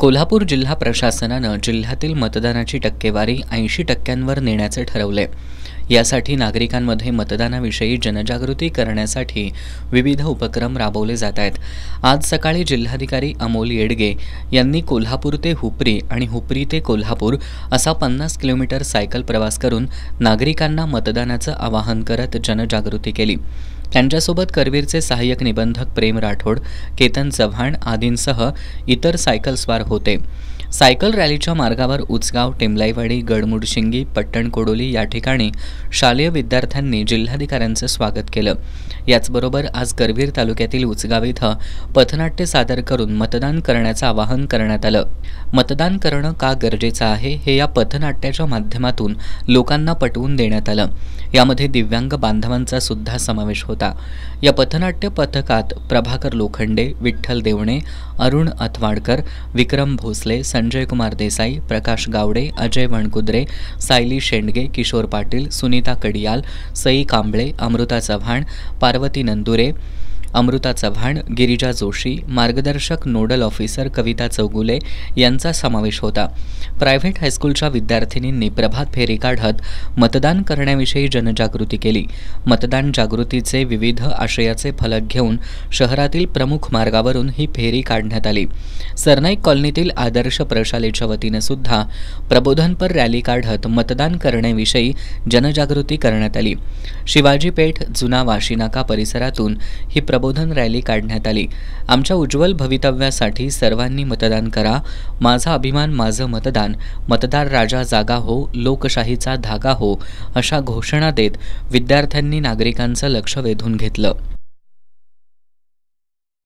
कोल्हापूर जिल्हा प्रशासनानं जिल्ह्यातील मतदानाची टक्केवारी 80% नेण्याचे ठरवले। यासाठी नागरिकांमध्ये मतदानाविषयी जनजागृती करण्यासाठी विविध उपक्रम राबवले जात आहेत। आज सकाळी जिल्हाधिकारी अमोल येडगे यांनी कोल्हापूर ते हुपरी आणि हुपरी ते कोल्हापूर असा 50 किलोमीटर सायकल प्रवास करून नागरिकांना मतदानाचं आवाहन करत जनजागृती केली। त्यांच्यासोबत करवीरचे सहाय्यक निबंधक प्रेम राठोड, केतन चव्हाण आदींसह इतर सायकलस्वार होते। सायकल रॅलीच्या मार्गावर उचगाव, टेमलाईवाडी, गडमुडशिंगी, पट्टण कोडोली या ठिकाणी शालेय विद्यार्थ्यांनी जिल्हाधिकाऱ्यांचं स्वागत केलं। याचबरोबर आज करवीर तालुक्यातील उचगाव इथं पथनाट्य सादर करून मतदान करण्याचं आवाहन करण्यात आलं। मतदान करणं का गरजेचं आहे हे या पथनाट्याच्या माध्यमातून लोकांना पटवून देण्यात आलं। यामध्ये दिव्यांग बांधवांचा सुद्धा समावेश होता। या पथनाट्य पथकात प्रभाकर लोखंडे, विठ्ठल देवणे, अरुण अथवाडकर, विक्रम भोसले, संजय कुमार देसाई, प्रकाश गावडे, अजय वणकुद्रे, सायली शेंडगे, किशोर पाटील, सुनीता कडियाल, सई कांबळे, अमृता चव्हाण, पार्वती नंदुरे, अमृता चव्हाण, गिरिजा जोशी, मार्गदर्शक नोडल ऑफिसर कविता चौगुले यांचा समावेश होता। प्रायव्हेट हायस्कूलच्या विद्यार्थिनींनी प्रभात फेरी काढत मतदान करण्याविषयी जनजागृती केली। मतदान जागृतीचे विविध आशयाचे फलक घेऊन शहरातील प्रमुख मार्गावरून ही फेरी काढण्यात आली। सरनाईक कॉलनीतील आदर्श प्रशालेच्या वतीने सुद्धा प्रबोधनपर रॅली काढत मतदान करण्याविषयी जनजागृती करण्यात आली। शिवाजी पेठ, जुना वाशीनाका परिसरातून ही प्रबोधन रॅली काढण्यात आली। आमच्या उज्ज्वल भवितव्यासाठी सर्वांनी मतदान करा, माझा अभिमान माझं मतदान, मतदार राजा जागा हो, लोकशाहीचा धागा हो अशा घोषणा देत विद्यार्थ्यांनी नागरिकांचं लक्ष वेधून घेतलं।